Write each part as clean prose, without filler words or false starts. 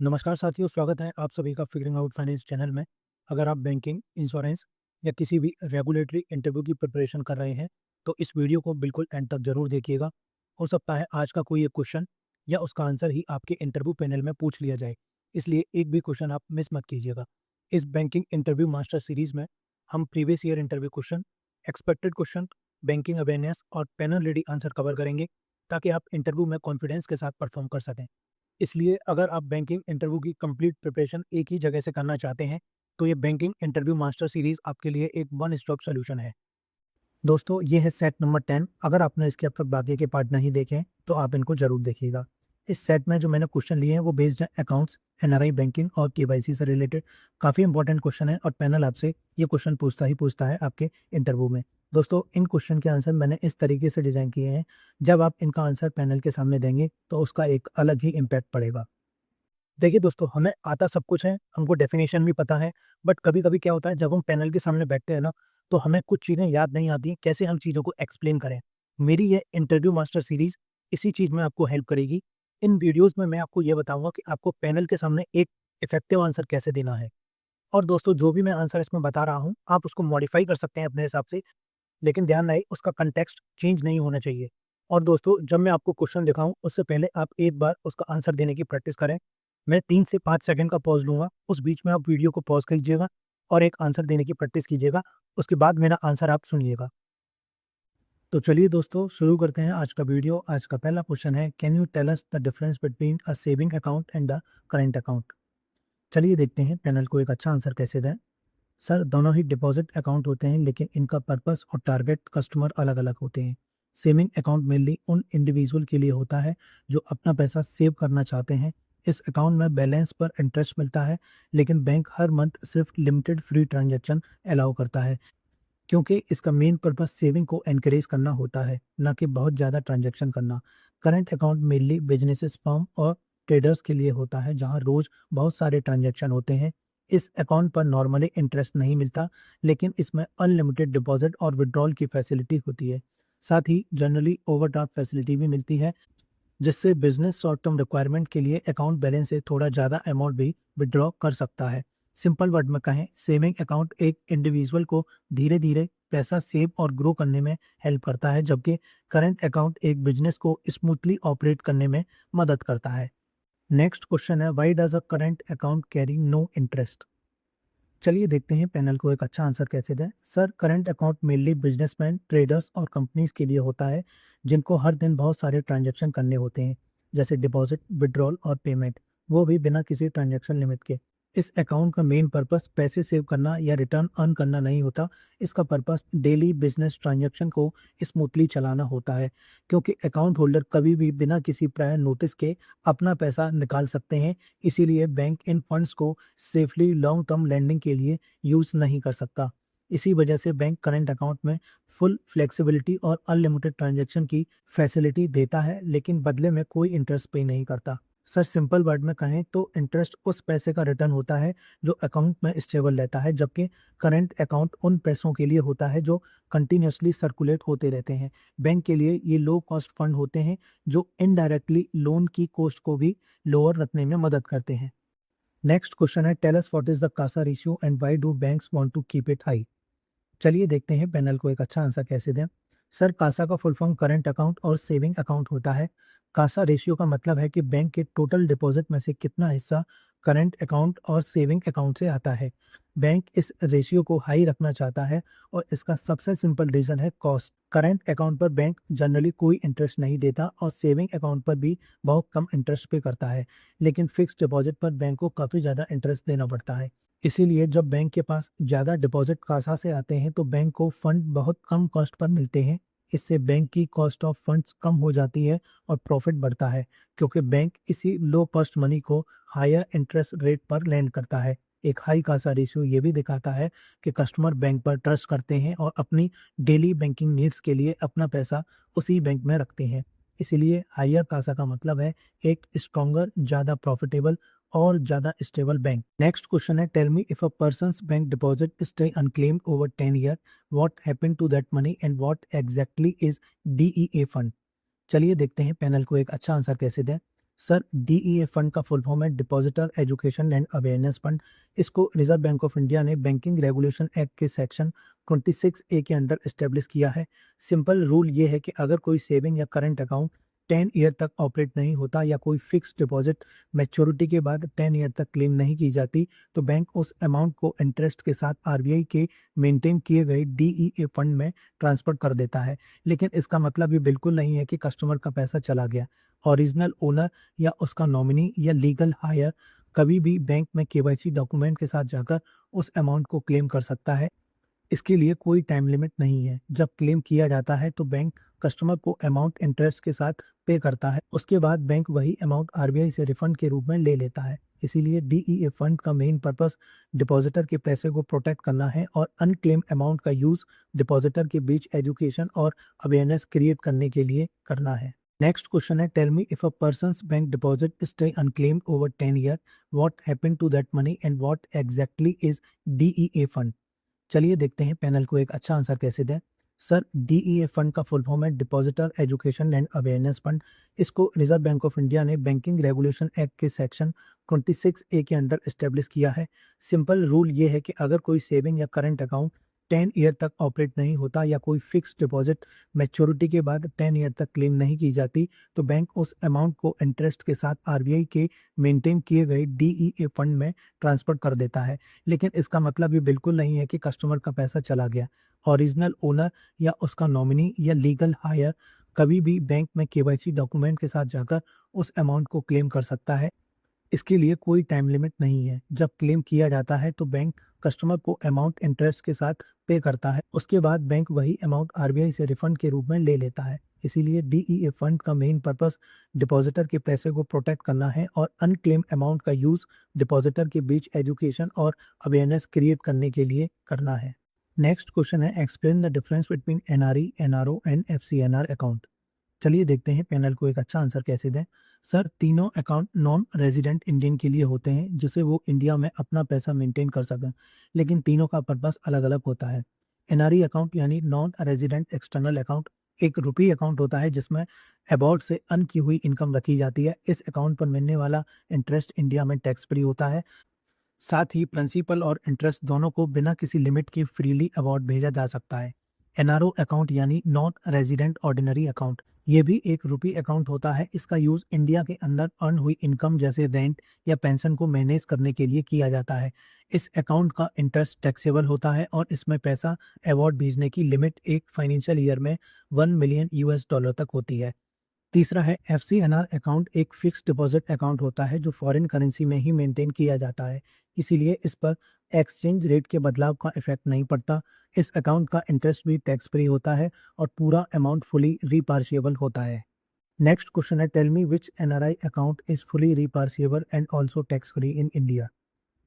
नमस्कार साथियों, स्वागत है आप सभी का फिगरिंग आउट फाइनेंस चैनल में। अगर आप बैंकिंग, इंश्योरेंस या किसी भी रेगुलेटरी इंटरव्यू की प्रिपरेशन कर रहे हैं, तो इस वीडियो को बिल्कुल एंड तक ज़रूर देखिएगा। हो सकता है आज का कोई एक क्वेश्चन या उसका आंसर ही आपके इंटरव्यू पैनल में पूछ लिया जाए, इसलिए एक भी क्वेश्चन आप मिस मत कीजिएगा। इस बैंकिंग इंटरव्यू मास्टर सीरीज़ में हम previous year interview question, expected question, banking awareness और पैनल रेडी आंसर कवर करेंगे, ताकि आप इंटरव्यू में कॉन्फिडेंस के साथ परफॉर्म कर सकें। इसलिए अगर आप बैंकिंग इंटरव्यू की कंप्लीट प्रिपरेशन एक ही जगह से करना चाहते हैं, तो ये बैंकिंग इंटरव्यू मास्टर सीरीज़ आपके लिए एक वन स्टॉप सॉल्यूशन है। दोस्तों, ये है सेट नंबर 10। अगर आपने इसके अब तक बाकी के पार्ट नहीं देखे हैं, तो आप इनको ज़रूर देखिएगा। इस सेट में जो मैंने क्वेश्चन लिए हैं, वो बेस्ड हैं अकाउंट्स, एनआरआई बैंकिंग और केवाईसी से रिलेटेड। काफ़ी इंपॉर्टेंट क्वेश्चन है और पैनल आपसे ये क्वेश्चन पूछता ही पूछता है आपके इंटरव्यू में। दोस्तों, इन क्वेश्चन के आंसर मैंने इस तरीके से डिज़ाइन किए हैं, जब आप इनका आंसर पैनल के सामने देंगे, तो उसका एक अलग ही इम्पैक्ट पड़ेगा। देखिए दोस्तों, हमें आता सब कुछ है, हमको डेफ़िनेशन भी पता है, बट कभी-कभी क्या होता है जब हम पैनल के सामने बैठते हैं ना, तो हमें कुछ चीज़ें याद नहीं आती, कैसे हम चीज़ों को एक्सप्लेन करें। मेरी ये इंटरव्यू मास्टर सीरीज़ इसी चीज़ में आपको हेल्प करेगी। इन वीडियोज़ में मैं आपको ये बताऊँगा कि आपको पैनल के सामने एक इफ़ेक्टिव आंसर कैसे देना है। और दोस्तों, जो भी मैं आंसर इसमें बता रहा हूँ, आप उसको मॉडिफ़ाई कर सकते हैं अपने हिसाब से, लेकिन ध्यान रहे उसका कॉन्टेक्स्ट चेंज नहीं होना चाहिए। और दोस्तों, जब मैं आपको क्वेश्चन दिखाऊँ उससे पहले आप एक बार उसका आंसर देने की प्रैक्टिस करें। मैं 3 से 5 सेकंड का पॉज़ लूँगा, उस बीच में आप वीडियो को पॉज़ कीजिएगा और एक आंसर देने की प्रैक्टिस कीजिएगा। उसके बाद मेरा आंसर आप सुनिएगा। तो चलिए दोस्तों, शुरू करते हैं आज का वीडियो। आज का पहला क्वेश्चन है, can you tell us the difference between a saving account and the current account? चलिए देखते हैं पैनल को एक अच्छा आंसर कैसे दें। सर, दोनों ही डिपॉजिट अकाउंट होते हैं, लेकिन इनका पर्पस और टारगेट कस्टमर अलग-अलग होते हैं। सेविंग अकाउंट मेनली उन इंडिविजुअल के लिए होता है जो अपना पैसा सेव करना चाहते हैं। इस अकाउंट में बैलेंस पर इंटरेस्ट मिलता है, लेकिन बैंक हर मंथ सिर्फ लिमिटेड फ्री ट्रांजैक्शन अलाउ करता है, क्योंकि इसका मेन पर्पस सेविंग को एनकरेज करना होता है, ना कि बहुत ज़्यादा ट्रांजैक्शन करना। Current account mainly businesses, firm और ट्रेडर्स के लिए होता है, जहां रोज बहुत सारे ट्रांजैक्शन होते हैं। इस अकाउंट पर नॉर्मली इंटरेस्ट नहीं मिलता, लेकिन इसमें अनलिमिटेड डिपॉजिट और विड्रॉल की फैसिलिटी होती है। साथ ही जनरली ओवरड्राफ्ट फैसिलिटी भी मिलती है, जिससे बिजनेस शॉर्ट टर्म रिक्वायरमेंट के लिए अकाउंट बैलेंस से थोड़ा ज़्यादा अमाउंट भी विड्रॉ कर सकता है। सिंपल वर्ड में कहें, सेविंग अकाउंट एक इंडिविजुअल को धीरे धीरे पैसा सेव और ग्रो करने में हेल्प करता है, जबकि करंट अकाउंट एक बिजनेस को स्मूथली ऑपरेट करने में मदद करता है। नेक्स्ट क्वेश्चन है, why does a current account carry no interest? चलिए देखते हैं पैनल को एक अच्छा आंसर कैसे दें। Sir, current account mainly businessman, traders और कंपनीज के लिए होता है, जिनको हर दिन बहुत सारे ट्रांजैक्शन करने होते हैं, जैसे डिपॉजिट, विड्रॉल और पेमेंट, वो भी बिना किसी ट्रांजैक्शन लिमिट के। इस अकाउंट का मेन पर्पस पैसे सेव करना या रिटर्न अर्न करना नहीं होता। इसका पर्पस डेली बिजनेस ट्रांजैक्शन को स्मूथली चलाना होता है, क्योंकि अकाउंट होल्डर कभी भी बिना किसी प्रायर नोटिस के अपना पैसा निकाल सकते हैं। इसीलिए बैंक इन फंड्स को सेफली लॉन्ग टर्म लेंडिंग के लिए यूज़ नहीं कर सकता। इसी वजह से बैंक करंट अकाउंट में फुल फ्लेक्सिबिलिटी और अनलिमिटेड ट्रांजैक्शन की फैसिलिटी देता है, लेकिन बदले में कोई इंटरेस्ट पे नहीं करता। सर, सिंपल वर्ड में कहें तो इंटरेस्ट उस पैसे का रिटर्न होता है जो अकाउंट में स्टेबल रहता है, जबकि करंट अकाउंट उन पैसों के लिए होता है जो कंटिन्यूअसली सर्कुलेट होते रहते हैं। बैंक के लिए ये लो कॉस्ट फंड होते हैं, जो इनडायरेक्टली लोन की कॉस्ट को भी लोअर रखने में मदद करते हैं। नेक्स्ट क्वेश्चन है, tell us what is the CASA ratio and why do banks want to keep it high? चलिए देखते हैं पैनल को एक अच्छा आंसर कैसे दें। सर, कासा का फुल फॉर्म करंट अकाउंट और सेविंग अकाउंट होता है। कासा रेशियो का मतलब है कि बैंक के टोटल डिपॉजिट में से कितना हिस्सा करंट अकाउंट और सेविंग अकाउंट से आता है। बैंक इस रेशियो को हाई रखना चाहता है, और इसका सबसे सिंपल रीजन है कॉस्ट। करंट अकाउंट पर बैंक जनरली कोई इंटरेस्ट नहीं देता और सेविंग अकाउंट पर भी बहुत कम इंटरेस्ट पे करता है, लेकिन फिक्स्ड डिपॉजिट पर बैंक को काफ़ी ज़्यादा इंटरेस्ट देना पड़ता है। इसीलिए जब बैंक के पास ज़्यादा डिपॉजिट कासा से आते हैं, तो बैंक को फंड बहुत कम कॉस्ट पर मिलते हैं। इससे बैंक की कॉस्ट ऑफ फंड्स कम हो जाती है और प्रॉफिट बढ़ता है, क्योंकि बैंक इसी लो कॉस्ट मनी को हायर इंटरेस्ट रेट पर लैंड करता है। एक हाई कासा रेशियो ये भी दिखाता है कि कस्टमर बैंक पर ट्रस्ट करते हैं और अपनी डेली बैंकिंग नीड्स के लिए अपना पैसा उसी बैंक में रखते हैं। इसीलिए हायर कासा का मतलब है एक स्ट्रॉन्गर, ज़्यादा प्रॉफिटेबल और ज़्यादा स्टेबल बैंक। नेक्स्ट क्वेश्चन है, tell me if a person's bank deposit stay unclaimed over 10 year, what happened to that money and what exactly is DEA fund? चलिए देखते हैं पैनल को एक अच्छा आंसर कैसे दें। सर डीईए फंड का फुल फॉर्म है depositor education and awareness fund. इसको रिजर्व बैंक ऑफ इंडिया ने बैंकिंग रेगुलेशन एक्ट के सेक्शन 26A के अंडर एस्टेब्लिश किया है। सिंपल रूल ये है कि अगर कोई सेविंग या करंट अकाउंट 10 ईयर तक ऑपरेट नहीं होता या कोई फिक्स डिपॉजिट मैच्योरिटी के बाद 10 ईयर तक क्लेम नहीं की जाती, तो बैंक उस अमाउंट को इंटरेस्ट के साथ आरबीआई के मेंटेन किए गए डीईए फंड में ट्रांसफर कर देता है। लेकिन इसका मतलब ये बिल्कुल नहीं है कि कस्टमर का पैसा चला गया। ओरिजिनल ओनर या उसका नॉमिनी या लीगल हायर कभी भी बैंक में केवाईसी डॉक्यूमेंट के साथ जाकर उस अमाउंट को क्लेम कर सकता है। इसके लिए कोई टाइम लिमिट नहीं है। जब क्लेम किया जाता है तो बैंक कस्टमर को अमाउंट इंटरेस्ट के साथ पे करता है। उसके बाद बैंक वही अमाउंट आरबीआई से रिफंड के रूप में ले लेता है। इसीलिए डीईए फंड का मेन पर्पस डिपॉजिटर के पैसे को प्रोटेक्ट करना है और अनक्लेम अमाउंट का यूज डिपॉजिटर के बीच एजुकेशन और अवेयरनेस क्रिएट करने के लिए करना है। नेक्स्ट क्वेश्चन है, tell me if a person's bank deposit stay unclaimed over 10 year, what happened to that money and what exactly is DEA fund. चलिए देखते हैं पैनल को एक अच्छा आंसर कैसे दें। सर डीईए फंड का फुल फॉर्म है depositor education and awareness fund. इसको रिजर्व बैंक ऑफ इंडिया ने बैंकिंग रेगुलेशन एक्ट के सेक्शन 26A के अंडर एस्टेब्लिश किया है। सिंपल रूल ये है कि अगर कोई सेविंग या करंट अकाउंट 10 ईयर तक ऑपरेट नहीं होता या कोई फिक्स डिपॉजिट मैच्योरिटी के बाद 10 ईयर तक क्लेम नहीं की जाती, तो बैंक उस अमाउंट को इंटरेस्ट के साथ आरबीआई के मेंटेन किए गए डीईए फंड में ट्रांसफर कर देता है। लेकिन इसका मतलब ये बिल्कुल नहीं है कि कस्टमर का पैसा चला गया। ओरिजिनल ओनर या उसका नॉमिनी या लीगल हायर कभी भी बैंक में केवाईसी डॉक्यूमेंट के साथ जाकर उस अमाउंट को क्लेम कर सकता है। इसके लिए कोई टाइम लिमिट नहीं है। जब क्लेम किया जाता है तो बैंक कस्टमर को अमाउंट इंटरेस्ट के साथ पे करता है। उसके बाद बैंक वही अमाउंट आरबीआई से रिफंड के रूप में ले लेता है। इसीलिए डीईए फंड का मेन पर्पस डिपॉजिटर के पैसे को प्रोटेक्ट करना है और अनक्लेम अमाउंट का यूज डिपॉजिटर के बीच एजुकेशन और अवेयरनेस क्रिएट करने के लिए करना है। नेक्स्ट क्वेश्चन है, explain the difference between NRE, NRO and FCNR account. चलिए देखते हैं पैनल को एक अच्छा आंसर कैसे दें। सर तीनों अकाउंट नॉन रेजिडेंट इंडियन के लिए होते हैं, जिससे वो इंडिया में अपना पैसा मेंटेन कर सकें, लेकिन तीनों का पर्पस अलग अलग होता है। एनआरई अकाउंट यानी नॉन रेजिडेंट एक्सटर्नल अकाउंट एक रुपी अकाउंट होता है जिसमें अबाउट से अर्न की हुई इनकम रखी जाती है। इस अकाउंट पर मिलने वाला इंटरेस्ट इंडिया में टैक्स फ्री होता है। साथ ही प्रिंसिपल और इंटरेस्ट दोनों को बिना किसी लिमिट के फ्रीली अवार्ड भेजा जा सकता है। एनआरओ अकाउंट यानी नॉन रेजिडेंट ऑर्डिनरी अकाउंट, ये भी एक रुपी अकाउंट होता है। इसका यूज इंडिया के अंदर अर्न हुई इनकम जैसे रेंट या पेंशन को मैनेज करने के लिए किया जाता है। इस अकाउंट का इंटरेस्ट टैक्सेबल होता है और इसमें पैसा अवार्ड भेजने की लिमिट एक फाइनेंशियल ईयर में 1 मिलियन US डॉलर तक होती है। तीसरा है एफसीएनआर अकाउंट, एक फिक्स्ड डिपॉजिट अकाउंट होता है जो फॉरेन करेंसी में ही मेंटेन किया जाता है। इसीलिए इस पर एक्सचेंज रेट के बदलाव का इफेक्ट नहीं पड़ता। इस अकाउंट का इंटरेस्ट भी टैक्स फ्री होता है और पूरा अमाउंट फुली रिपार्शिएबल होता है। नेक्स्ट क्वेश्चन है, tell me which NRI account is fully repatriable and also tax free in India.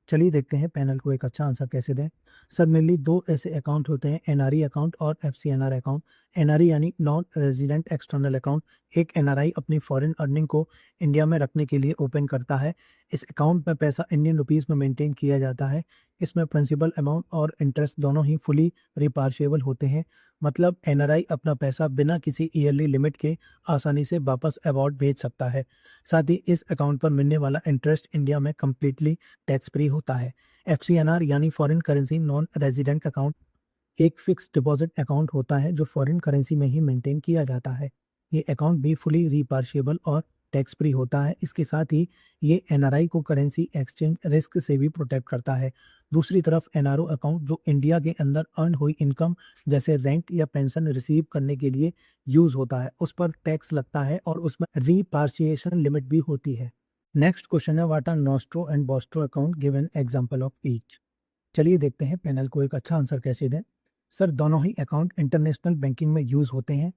चलिए देखते हैं पैनल को एक अच्छा आंसर कैसे दें। सर मेनली दो ऐसे अकाउंट होते हैं, एनआरई अकाउंट और एफसीएनआर अकाउंट। एनआरई यानी नॉन रेजिडेंट एक्सटर्नल अकाउंट, एक एनआरआई अपनी फॉरेन अर्निंग को इंडिया में रखने के लिए ओपन करता है। इस अकाउंट में पैसा इंडियन रुपीस में मेंटेन किया जाता है। इसमें प्रिंसिपल अमाउंट और इंटरेस्ट दोनों ही फुली रिपार्शिएबल होते हैं। मतलब एनआरआई अपना पैसा बिना किसी ईयरली लिमिट के आसानी से वापस अबाउट भेज सकता है। साथ ही इस अकाउंट पर मिलने वाला इंटरेस्ट इंडिया में कम्प्लीटली टैक्स फ्री होता है। एफसीएनआर यानी foreign currency non resident account, एक फिक्स डिपॉजिट अकाउंट होता है जो फॉरेन करेंसी में ही मेंटेन किया जाता है। ये अकाउंट भी फुली रिपार्शिएबल और टैक्स फ्री होता है। इसके साथ ही ये एनआरआई को करेंसी एक्सचेंज रिस्क से भी प्रोटेक्ट करता है। दूसरी तरफ एनआरओ अकाउंट जो इंडिया के अंदर अर्न हुई इनकम जैसे रेंट या पेंशन रिसीव करने के लिए यूज होता है, उस पर टैक्स लगता है और उसमें रिपार्शिएशन लिमिट भी होती है। नेक्स्ट क्वेश्चन है, what are nostro and vostro account, give an example of each. चलिए देखते हैं पैनल को एक अच्छा आंसर कैसे दें। सर दोनों ही अकाउंट इंटरनेशनल बैंकिंग में यूज होते हैं।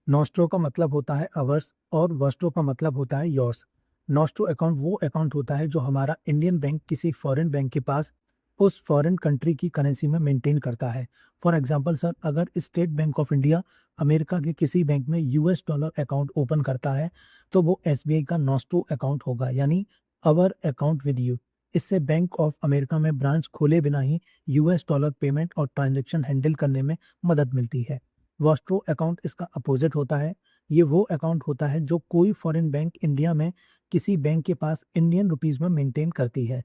नॉस्ट्रो का मतलब होता है अवर्स और वस्ट्रो का मतलब होता है योर्स। नॉस्ट्रो अकाउंट वो अकाउंट होता है जो हमारा इंडियन बैंक किसी फॉरेन बैंक के पास उस फॉरेन कंट्री की करेंसी में मेंटेन करता है। फॉर एग्जांपल सर, अगर state bank of India America के किसी बैंक में यूएस डॉलर अकाउंट ओपन करता है तो वो एसबीआई का नॉस्ट्रो अकाउंट होगा, यानी अवर अकाउंट विद यू। इससे बैंक ऑफ अमेरिका में ब्रांच खोले बिना ही यूएस डॉलर पेमेंट और ट्रांजैक्शन हैंडल करने में मदद मिलती है। वॉस्ट्रो अकाउंट इसका अपोजिट होता है। ये वो अकाउंट होता है जो कोई फॉरेन बैंक इंडिया में किसी बैंक के पास इंडियन रुपीज़ में मेंटेन करती है।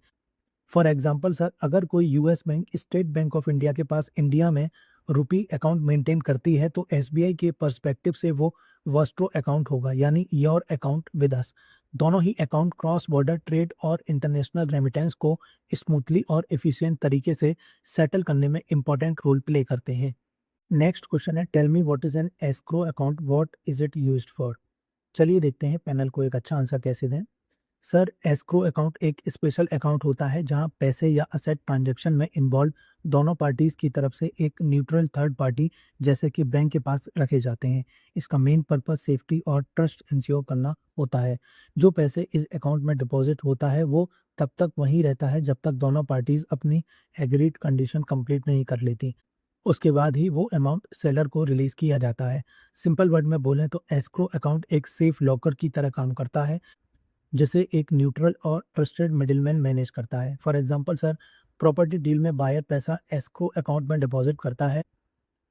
फॉर एग्जांपल सर, अगर कोई US bank state bank of India के पास इंडिया में रुपी अकाउंट मेंटेन करती है, तो एसबीआई के पर्सपेक्टिव से वो वस्ट्रो अकाउंट होगा, यानी योर अकाउंट विद अस। दोनों ही अकाउंट क्रॉस बॉर्डर ट्रेड और इंटरनेशनल रेमिटेंस को स्मूथली और एफिशिएंट तरीके से सेटल करने में इंपॉर्टेंट रोल प्ले करते हैं। नेक्स्ट क्वेश्चन है, tell me what is an escrow account, what is it used for. चलिए देखते हैं पैनल को एक अच्छा आंसर कैसे दें। सर, एस्क्रो अकाउंट एक स्पेशल अकाउंट होता है जहां पैसे या असेट ट्रांजैक्शन में इन्वॉल्व दोनों पार्टीज की तरफ से एक न्यूट्रल थर्ड पार्टी जैसे कि बैंक के पास रखे जाते हैं। इसका मेन पर्पस सेफ्टी और ट्रस्ट इंश्योर करना होता है। जो पैसे इस अकाउंट में डिपॉजिट होता है वो तब तक वहीं रहता है जब तक दोनों पार्टीज अपनी एग्रीड कंडीशन कंप्लीट नहीं कर लेती। उसके बाद ही वो अमाउंट सेलर को रिलीज किया जाता है। सिंपल वर्ड में बोलें तो एस्क्रो अकाउंट एक सेफ लॉकर की तरह काम करता है, जिसे एक न्यूट्रल और ट्रस्टेड मिडिलमैन मैनेज करता है। For example sir, property deal में बायर पैसा एस्क्रो अकाउंट में डिपॉजिट करता है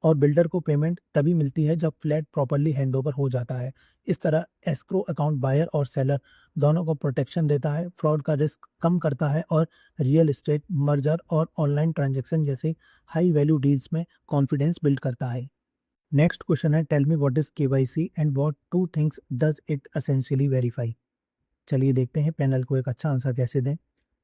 और बिल्डर को पेमेंट तभी मिलती है जब फ्लैट प्रॉपर्ली हैंडओवर हो जाता है। इस तरह एस्क्रो अकाउंट बायर और सेलर दोनों को प्रोटेक्शन देता है, फ्रॉड का रिस्क कम करता है और रियल एस्टेट, मर्जर और ऑनलाइन ट्रांजैक्शन जैसे हाई वैल्यू डील्स में कॉन्फिडेंस बिल्ड करता है। नेक्स्ट क्वेश्चन है, tell me what is KYC and what two things does it essentially verify. चलिए देखते हैं पैनल को एक अच्छा आंसर कैसे दें।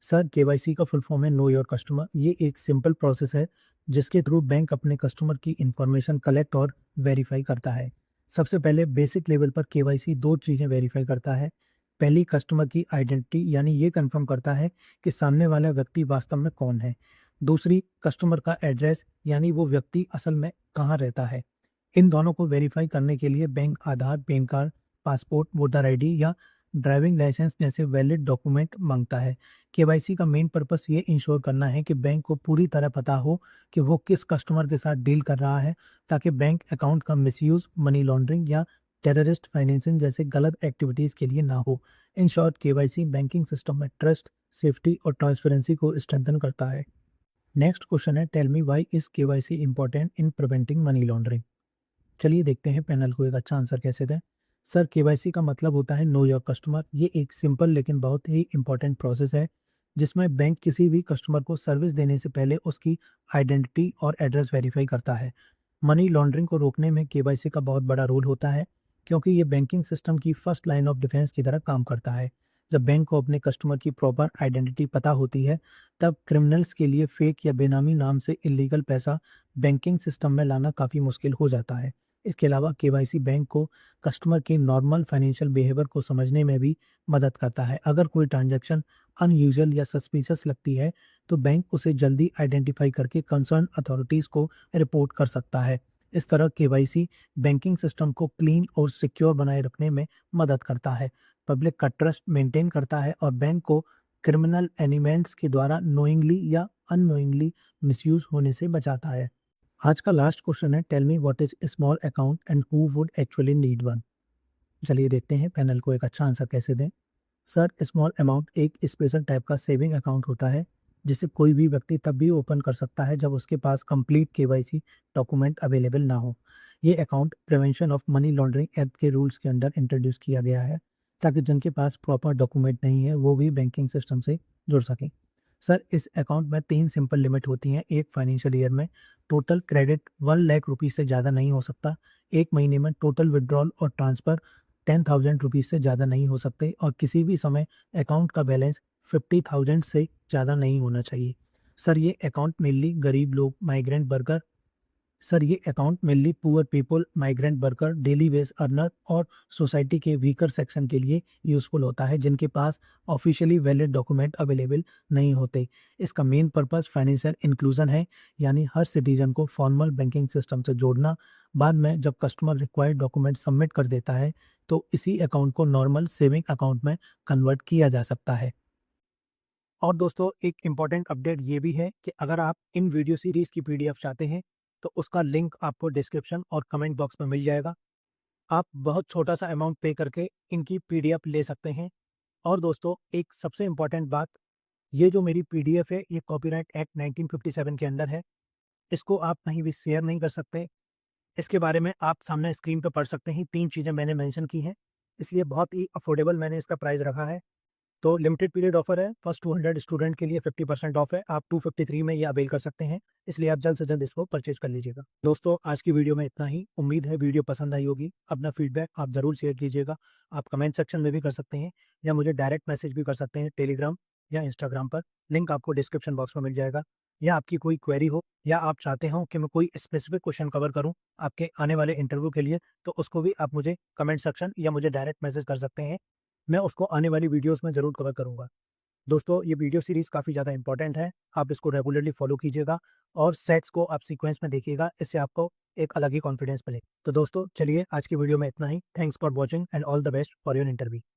सर, केवाईसी का फुल फॉर्म है नो योर कस्टमर। ये एक सिंपल प्रोसेस है जिसके थ्रू बैंक अपने कस्टमर की इंफॉर्मेशन कलेक्ट और वेरीफाई करता है। सबसे पहले बेसिक लेवल पर केवाईसी दो चीज़ें वेरीफाई करता है। पहली, कस्टमर की आइडेंटिटी, यानी ये कंफर्म करता है कि सामने वाला व्यक्ति वास्तव में कौन है। दूसरी, कस्टमर का एड्रेस, यानी वो व्यक्ति असल में कहाँ रहता है। इन दोनों को वेरीफाई करने के लिए bank Aadhaar, PAN card, passport, voter ID या ड्राइविंग लाइसेंस जैसे वैलिड डॉक्यूमेंट मांगता है। केवाईसी का मेन पर्पस ये इंश्योर करना है कि बैंक को पूरी तरह पता हो कि वो किस कस्टमर के साथ डील कर रहा है, ताकि बैंक अकाउंट का मिसयूज, मनी लॉन्ड्रिंग या टेररिस्ट फाइनेंसिंग जैसे गलत एक्टिविटीज के लिए ना हो। In short, KYC banking system में ट्रस्ट, सेफ्टी और ट्रांसपेरेंसी को स्ट्रेंथन करता है। नेक्स्ट क्वेश्चन है, tell me why is KYC important in preventing money laundering. चलिए देखते हैं पैनल को एक अच्छा आंसर कैसे दें। सर, केवाईसी का मतलब होता है नो योर कस्टमर। ये एक सिंपल लेकिन बहुत ही इंपॉर्टेंट प्रोसेस है जिसमें बैंक किसी भी कस्टमर को सर्विस देने से पहले उसकी आइडेंटिटी और एड्रेस वेरीफाई करता है। मनी लॉन्ड्रिंग को रोकने में केवाईसी का बहुत बड़ा रोल होता है, क्योंकि ये बैंकिंग सिस्टम की फर्स्ट लाइन ऑफ डिफेंस की तरह काम करता है। जब बैंक को अपने कस्टमर की प्रॉपर आइडेंटिटी पता होती है, तब क्रिमिनल्स के लिए फेक या बेनामी नाम से इलीगल पैसा बैंकिंग सिस्टम में लाना काफ़ी मुश्किल हो जाता है। इसके अलावा केवाईसी बैंक को कस्टमर के नॉर्मल फाइनेंशियल बिहेवियर को समझने में भी मदद करता है। अगर कोई ट्रांजैक्शन अनयूजुअल या सस्पिशियस लगती है, तो बैंक उसे जल्दी आइडेंटिफाई करके कंसर्न अथॉरिटीज़ को रिपोर्ट कर सकता है। इस तरह केवाईसी बैंकिंग सिस्टम को क्लीन और सिक्योर बनाए रखने में मदद करता है, पब्लिक का ट्रस्ट मेंटेन करता है और बैंक को क्रिमिनल एलिमेंट्स के द्वारा नोइंगली या अननोइंगली मिसयूज होने से बचाता है। आज का लास्ट क्वेश्चन है, tell me what is small account and who would actually need one. चलिए देखते हैं पैनल को एक अच्छा आंसर कैसे दें। सर, स्मॉल अमाउंट एक स्पेशल टाइप का सेविंग अकाउंट होता है जिसे कोई भी व्यक्ति तब भी ओपन कर सकता है जब उसके पास कंप्लीट केवाईसी डॉक्यूमेंट अवेलेबल ना हो। ये account prevention of money laundering act के रूल्स के अंडर इंट्रोड्यूस किया गया है, ताकि जिनके पास प्रॉपर डॉक्यूमेंट नहीं है वो भी बैंकिंग सिस्टम से जुड़ सकें। सर, इस अकाउंट में 3 सिंपल लिमिट होती हैं। एक फाइनेंशियल ईयर में टोटल क्रेडिट 1 लाख रुपीज़ से ज़्यादा नहीं हो सकता। 1 महीने में टोटल विथड्रॉल और ट्रांसफ़र 10,000 रुपीज़ से ज़्यादा नहीं हो सकते और किसी भी समय अकाउंट का बैलेंस 50,000 से ज़्यादा नहीं होना चाहिए। सर, ये अकाउंट मेनली गरीब लोग, माइग्रेंट वर्कर सर, ये account mainly poor people, migrant worker, daily veg earner और सोसाइटी के वीकर सेक्शन के लिए यूज़फुल होता है, जिनके पास ऑफिशियली वैलिड डॉक्यूमेंट अवेलेबल नहीं होते। इसका मेन पर्पस फाइनेंशियल इंक्लूजन है, यानी हर सिटीजन को फॉर्मल बैंकिंग सिस्टम से जोड़ना। बाद में जब कस्टमर रिक्वायर्ड डॉक्यूमेंट सबमिट कर देता है, तो इसी अकाउंट को नॉर्मल सेविंग अकाउंट में कन्वर्ट किया जा सकता है। और दोस्तों, एक इम्पॉर्टेंट अपडेट ये भी है कि अगर आप इन वीडियो सीरीज़ की पीडीएफ चाहते हैं, तो उसका लिंक आपको डिस्क्रिप्शन और कमेंट बॉक्स में मिल जाएगा। आप बहुत छोटा-सा अमाउंट पे करके इनकी पीडीएफ ले सकते हैं। और दोस्तों, एक सबसे इम्पॉर्टेंट बात, ये जो मेरी पीडीएफ है, ये कॉपीराइट एक्ट 1957 के अंडर है। इसको आप कहीं भी शेयर नहीं कर सकते। इसके बारे में आप सामने स्क्रीन पे पढ़ सकते हैं, 3 चीज़ें मैंने मेंशन की हैं, इसलिए बहुत ही अफोर्डेबल मैंने इसका प्राइस रखा है। तो लिमिटेड पीरियड ऑफर है, फर्स्ट 200 स्टूडेंट के लिए 50% ऑफ है, आप 253 में ये अवेल कर सकते हैं, इसलिए आप जल्द से जल्द इसको परचेज़ कर लीजिएगा। दोस्तों, आज की वीडियो में इतना ही, उम्मीद है वीडियो पसंद आई होगी। अपना फीडबैक आप ज़रूर शेयर कीजिएगा, आप कमेंट सेक्शन में भी कर सकते हैं या मुझे डायरेक्ट मैसेज भी कर सकते हैं टेलीग्राम या इंस्टाग्राम पर, लिंक आपको डिस्क्रिप्शन बॉक्स में मिल जाएगा। या आपकी कोई क्वेरी हो या आप चाहते हो कि मैं कोई स्पेसिफिक क्वेश्चन कवर करूँ आपके आने वाले इंटरव्यू के लिए, तो उसको भी आप मुझे कमेंट सेक्शन या मुझे डायरेक्ट मैसेज कर सकते हैं। मैं उसको आने वाली वीडियोज़ में ज़रूर कवर करूँगा। दोस्तों, ये वीडियो सीरीज़ काफ़ी ज़्यादा इंपॉर्टेंट है, आप इसको रेगुलरली फॉलो कीजिएगा और सेट्स को आप सीक्वेंस में देखिएगा, इससे आपको एक अलग ही कॉन्फिडेंस मिलेगा। तो दोस्तों, चलिए आज की वीडियो में इतना ही। Thanks for watching and all the best for your interview.